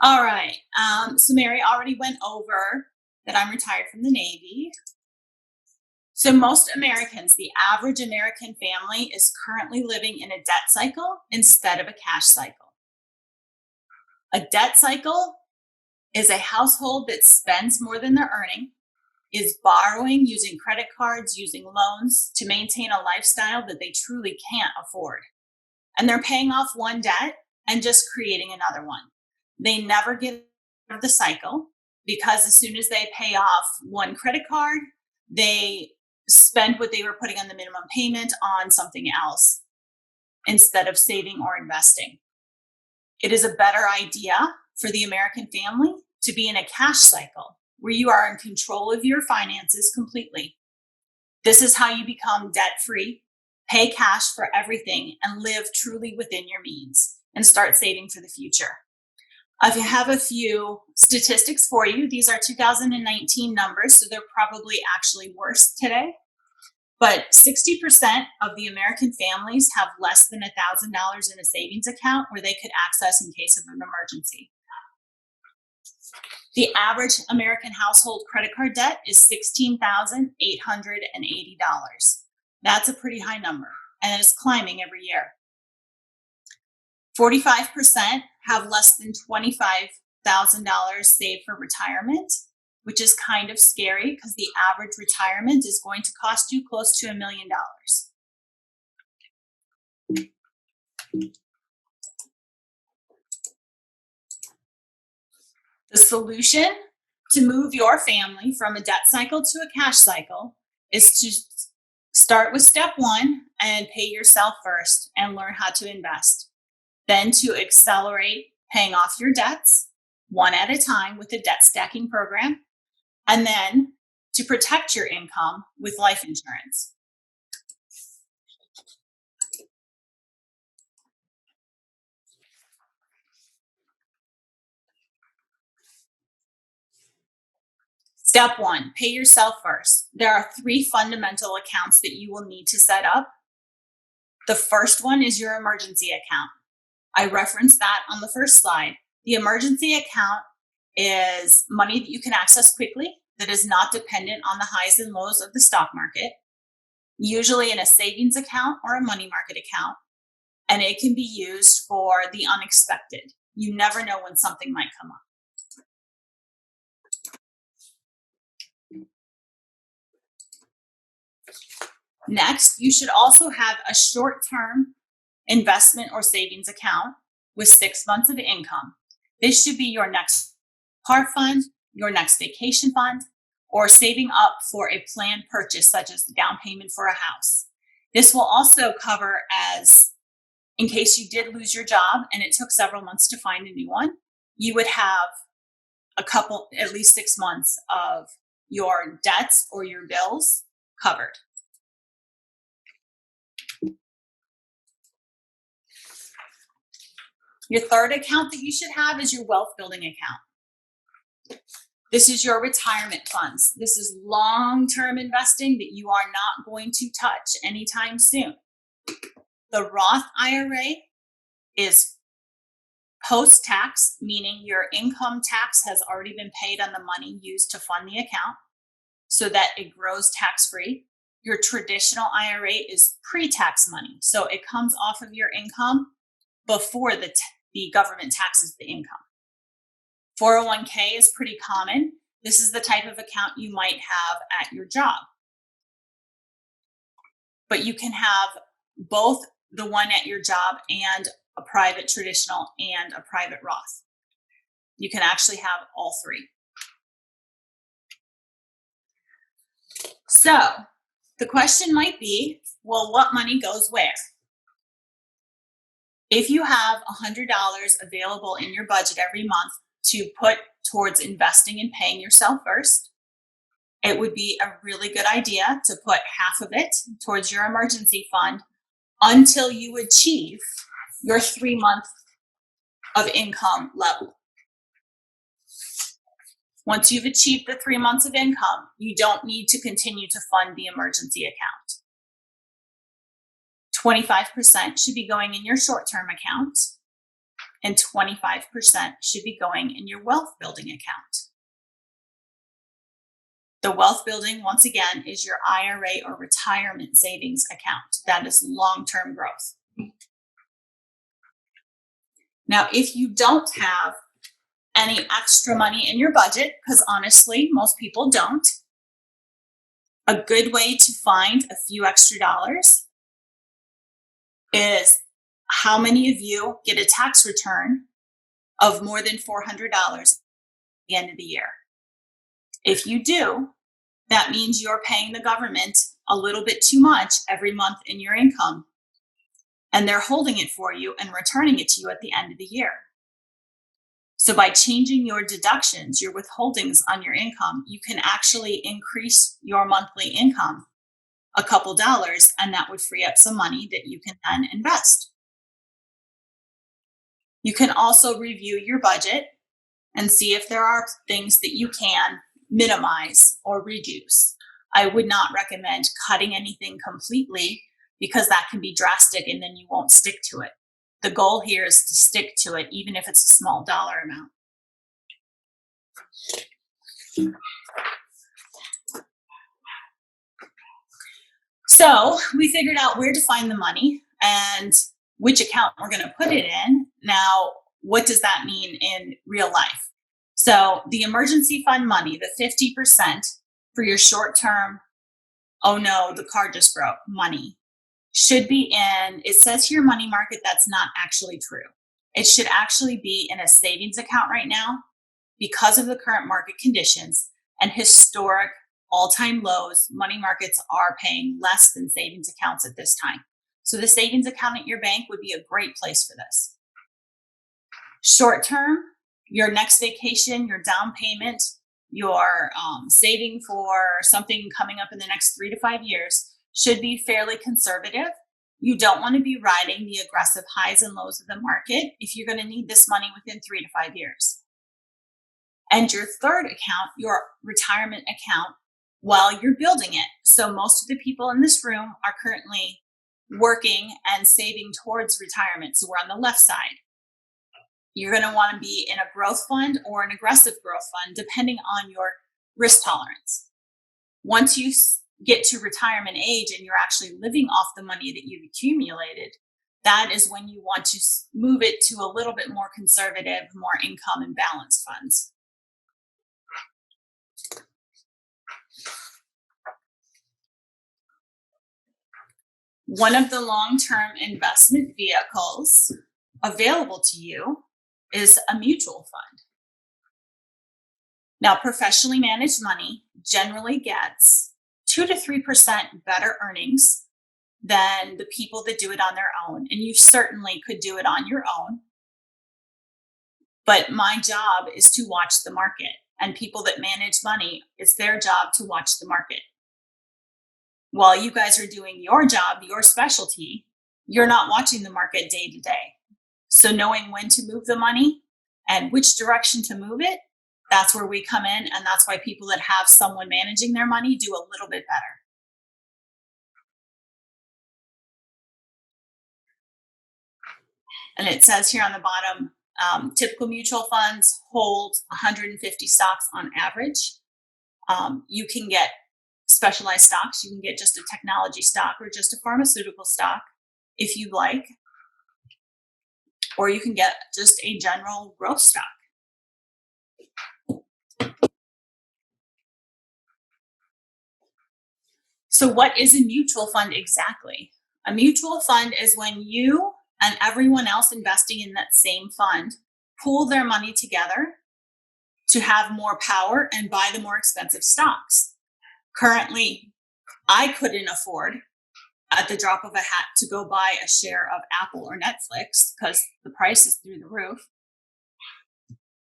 All right. So Mary already went over that I'm retired from the Navy. So most Americans, the average American family is currently living in a debt cycle instead of a cash cycle. A debt cycle is a household that spends more than they're earning, is borrowing, using credit cards, using loans to maintain a lifestyle that they truly can't afford. And they're paying off one debt and just creating another one. They never get out of the cycle because as soon as they pay off one credit card, they spend what they were putting on the minimum payment on something else instead of saving or investing. It is a better idea for the American family to be in a cash cycle where you are in control of your finances completely. This is how you become debt free, pay cash for everything, and live truly within your means and start saving for the future. I have a few statistics for you. These are 2019 numbers, so they're probably actually worse today. But 60% of the American families have less than $1,000 in a savings account where they could access in case of an emergency. The average American household credit card debt is $16,880. That's a pretty high number, and it's climbing every year. 45% have less than $25,000 saved for retirement, which is kind of scary because the average retirement is going to cost you close to $1 million. The solution to move your family from a debt cycle to a cash cycle is to start with step one and pay yourself first and learn how to invest. Then to accelerate paying off your debts one at a time with a debt stacking program. And then to protect your income with life insurance. Step one, pay yourself first. There are 3 fundamental accounts that you will need to set up. The first one is your emergency account. I referenced that on the first slide. The emergency account is money that you can access quickly that is not dependent on the highs and lows of the stock market, usually in a savings account or a money market account, and it can be used for the unexpected. You never know when something might come up. Next, you should also have a short-term investment or savings account with 6 months of income. This should be your next car fund, your next vacation fund, or saving up for a planned purchase, such as the down payment for a house. This will also cover as in case you did lose your job and it took several months to find a new one, you would have at least 6 months of your debts or your bills covered. Your third account that you should have is your wealth building account. This is your retirement funds. This is long-term investing that you are not going to touch anytime soon. The Roth IRA is post-tax, meaning your income tax has already been paid on the money used to fund the account so that it grows tax-free. Your traditional IRA is pre-tax money, so it comes off of your income before the government taxes the income. 401k is pretty common. This is the type of account you might have at your job. But you can have both the one at your job and a private traditional and a private Roth. You can actually have all 3. So the question might be, well, what money goes where? If you have $100 available in your budget every month to put towards investing and paying yourself first, it would be a really good idea to put half of it towards your emergency fund until you achieve your 3-month of income level. Once you've achieved the 3 months of income, you don't need to continue to fund the emergency account. 25% should be going in your short-term account, and 25% should be going in your wealth building account. The wealth building, once again, is your IRA or retirement savings account. That is long-term growth. Now, if you don't have any extra money in your budget, because honestly, most people don't, a good way to find a few extra dollars is how many of you get a tax return of more than $400 at the end of the year? If you do, that means you're paying the government a little bit too much every month in your income, and they're holding it for you and returning it to you at the end of the year. So by changing your deductions, your withholdings on your income, you can actually increase your monthly income a couple dollars, and that would free up some money that you can then invest. You can also review your budget and see if there are things that you can minimize or reduce. I would not recommend cutting anything completely because that can be drastic and then you won't stick to it. The goal here is to stick to it, even if it's a small dollar amount. So we figured out where to find the money and which account we're going to put it in. Now, what does that mean in real life? So the emergency fund money, the 50% for your short-term, oh no, the card just broke, money, should be in, it says here money market, that's not actually true. It should actually be in a savings account right now because of the current market conditions and historic all-time lows. Money markets are paying less than savings accounts at this time. So the savings account at your bank would be a great place for this. Short-term, your next vacation, your down payment, your saving for something coming up in the next 3 to 5 years should be fairly conservative. You don't want to be riding the aggressive highs and lows of the market if you're going to need this money within 3 to 5 years. And your third account, your retirement account, while you're building it. So most of the people in this room are currently working and saving towards retirement. So we're on the left side. You're going to want to be in a growth fund or an aggressive growth fund, depending on your risk tolerance. Once you get to retirement age and you're actually living off the money that you've accumulated, that is when you want to move it to a little bit more conservative, more income and balanced funds. One of the long-term investment vehicles available to you is a mutual fund. Now, professionally managed money generally gets 2 to 3% better earnings than the people that do it on their own. And you certainly could do it on your own. But my job is to watch the market. And people that manage money, it's their job to watch the market. While you guys are doing your job, your specialty, you're not watching the market day to day. So knowing when to move the money and which direction to move it, that's where we come in. And that's why people that have someone managing their money do a little bit better. And it says here on the bottom, typical mutual funds hold 150 stocks on average. You can get specialized stocks. You can get just a technology stock or just a pharmaceutical stock if you like, or you can get just a general growth stock. So what is a mutual fund exactly? A mutual fund is when you and everyone else investing in that same fund pool their money together to have more power and buy the more expensive stocks. Currently, I couldn't afford at the drop of a hat to go buy a share of Apple or Netflix because the price is through the roof.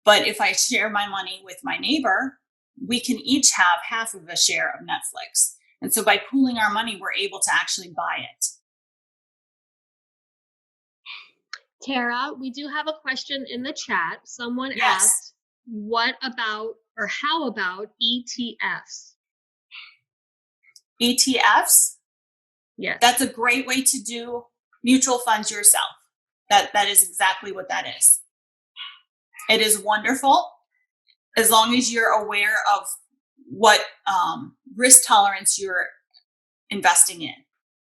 But if I share my money with my neighbor, we can each have half of a share of Netflix. And so by pooling our money, we're able to actually buy it. Tara, we do have a question in the chat. Someone Yes. asked, what about or how about ETFs? ETFs? Yes. That's a great way to do mutual funds yourself. That is exactly what that is. It is wonderful as long as you're aware of what risk tolerance you're investing in.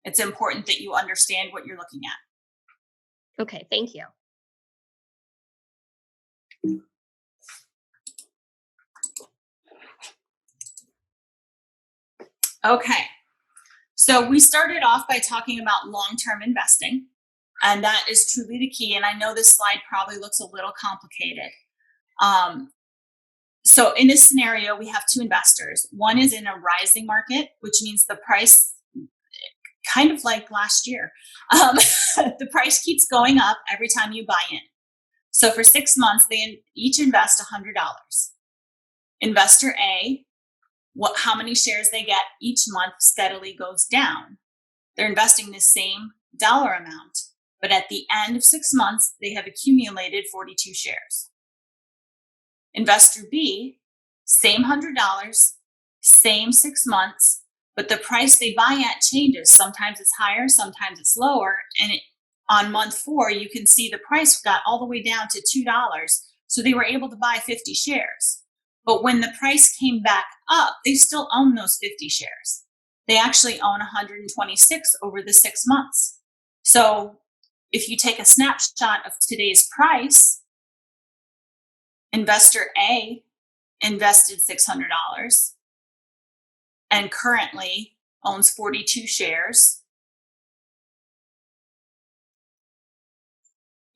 It's important that you understand what you're looking at. Okay, thank you. Okay, so we started off by talking about long-term investing, and that is truly the key. And I know this slide probably looks a little complicated. So in this scenario, we have two investors. One is in a rising market, which means the price, kind of like last year, the price keeps going up every time you buy in. So for 6 months, they each invest $100. Investor A, how many shares they get each month steadily goes down. They're investing the same dollar amount, but at the end of 6 months, they have accumulated 42 shares. Investor B, same $100, same 6 months, but the price they buy at changes. Sometimes it's higher, sometimes it's lower. And on month 4, you can see the price got all the way down to $2. So they were able to buy 50 shares. But when the price came back up, they still own those 50 shares. They actually own 126 over the 6 months. So if you take a snapshot of today's price, Investor A invested $600 and currently owns 42 shares.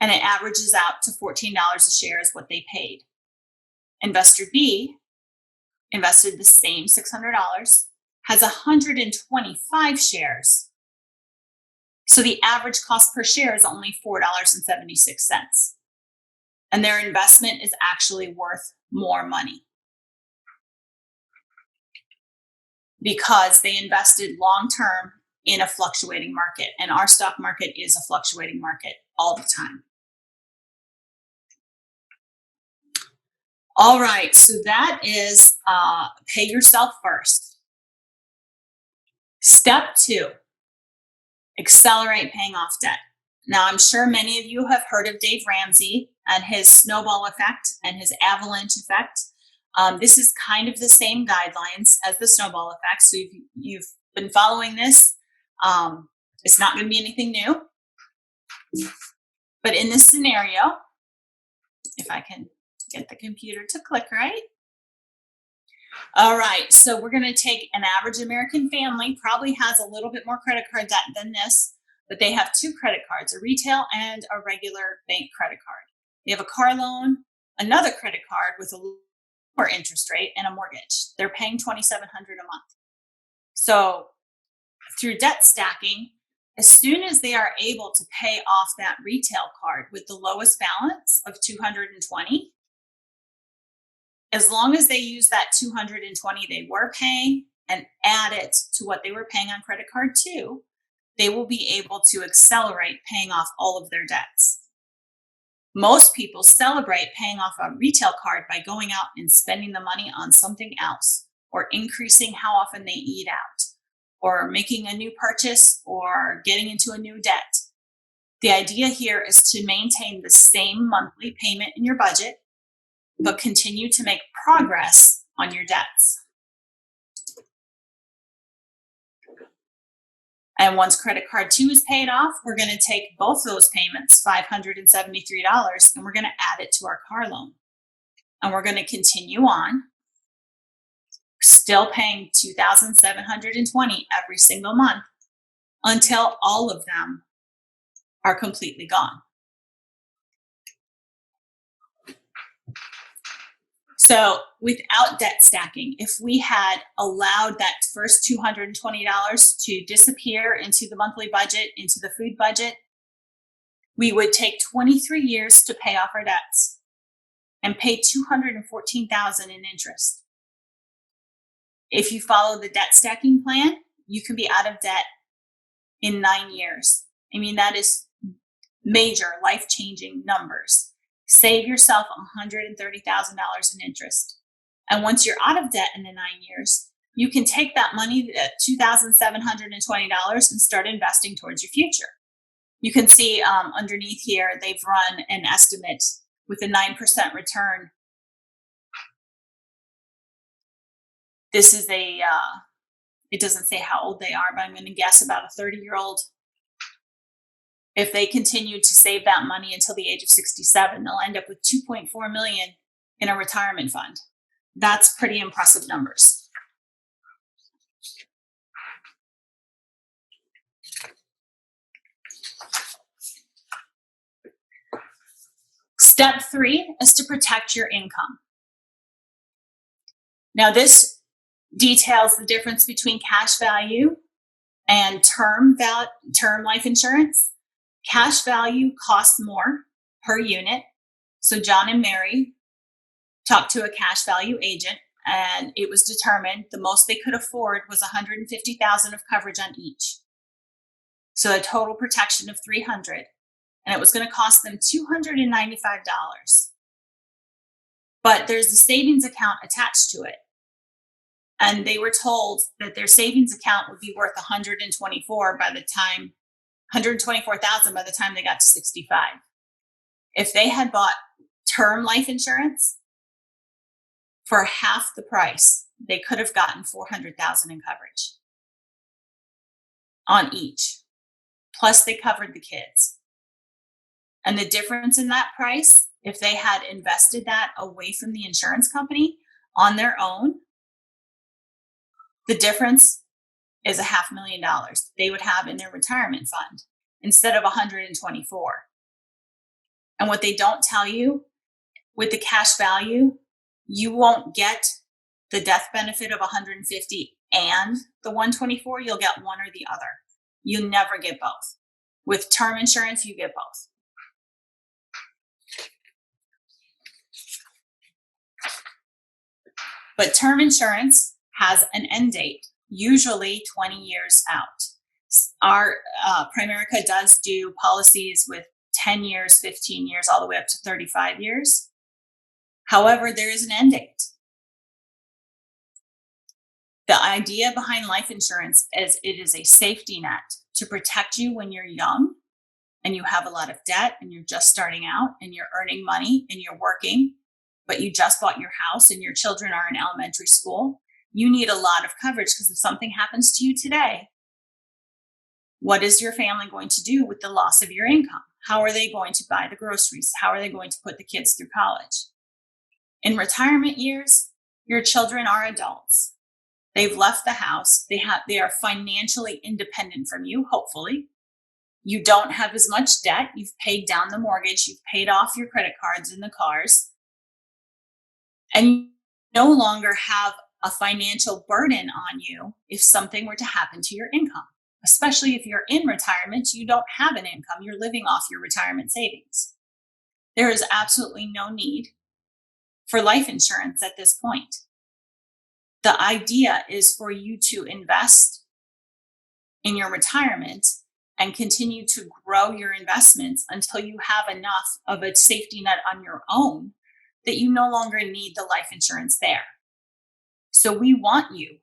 And it averages out to $14 a share is what they paid. Investor B invested the same $600, has 125 shares. So the average cost per share is only $4.76. And their investment is actually worth more money because they invested long-term in a fluctuating market. And our stock market is a fluctuating market all the time. All right, so that is pay yourself first. Step 2, accelerate paying off debt. Now, I'm sure many of you have heard of Dave Ramsey and his snowball effect and his avalanche effect. This is kind of the same guidelines as the snowball effect. So if you've been following this, it's not going to be anything new. But in this scenario, if I can get the computer to click right. All right, so we're going to take an average American family, probably has a little bit more credit card debt than this, but they have 2 credit cards, a retail and a regular bank credit card. They have a car loan, another credit card with a lower interest rate, and a mortgage. They're paying $2,700 a month. So through debt stacking, as soon as they are able to pay off that retail card with the lowest balance of $220, as long as they use that $220 they were paying and add it to what they were paying on credit card 2, they will be able to accelerate paying off all of their debts. Most people celebrate paying off a retail card by going out and spending the money on something else, or increasing how often they eat out, or making a new purchase, or getting into a new debt. The idea here is to maintain the same monthly payment in your budget, but continue to make progress on your debts. And once credit card 2 is paid off, we're going to take both those payments, $573, and we're going to add it to our car loan. And we're going to continue on, still paying $2,720 every single month until all of them are completely gone. So without debt stacking, if we had allowed that first $220 to disappear into the monthly budget, into the food budget, we would take 23 years to pay off our debts and pay $214,000 in interest. If you follow the debt stacking plan, you can be out of debt in 9 years. I mean, that is major life-changing numbers. Save yourself $130,000 in interest. And once you're out of debt in the 9 years, you can take that money, $2,720, and start investing towards your future. You can see underneath here, they've run an estimate with a 9% return. This is it doesn't say how old they are, but I'm going to guess about a 30-year-old. If they continue to save that money until the age of 67, they'll end up with $2.4 million in a retirement fund. That's pretty impressive numbers. Step 3 is to protect your income. Now, this details the difference between cash value and term life insurance. Cash value costs more per unit. So John and Mary talked to a cash value agent, and it was determined the most they could afford was $150,000 of coverage on each. So a total protection of $300,000, and it was going to cost them $295. But there's a savings account attached to it. And they were told that their savings account would be worth $124,000 by the time they got to 65. If they had bought term life insurance for half the price, they could have gotten $400,000 in coverage on each. Plus they covered the kids. And the difference in that price, if they had invested that away from the insurance company on their own, the difference is $500,000 they would have in their retirement fund instead of $124,000. And what they don't tell you, with the cash value, you won't get the death benefit of $150,000 and the $124,000. You'll get one or the other. You never get both. With term insurance, you get both. But term insurance has an end date, usually 20 years out. Our Primerica does do policies with 10 years, 15 years, all the way up to 35 years. However, there is an end date. The idea behind life insurance is it is a safety net to protect you when you're young and you have a lot of debt and you're just starting out and you're earning money and you're working, but you just bought your house and your children are in elementary school. You need a lot of coverage because if something happens to you today, what is your family going to do with the loss of your income? How are they going to buy the groceries? How are they going to put the kids through college? In retirement years, your children are adults. They've left the house. They are financially independent from you, hopefully. You don't have as much debt. You've paid down the mortgage. You've paid off your credit cards and the cars. And you no longer have a financial burden on you if something were to happen to your income. Especially if you're in retirement, you don't have an income. You're living off your retirement savings. There is absolutely no need for life insurance at this point. The idea is for you to invest in your retirement and continue to grow your investments until you have enough of a safety net on your own that you no longer need the life insurance there. So we want you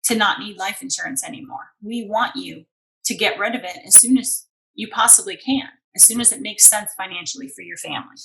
to not need life insurance anymore. We want you to get rid of it as soon as you possibly can, as soon as it makes sense financially for your family.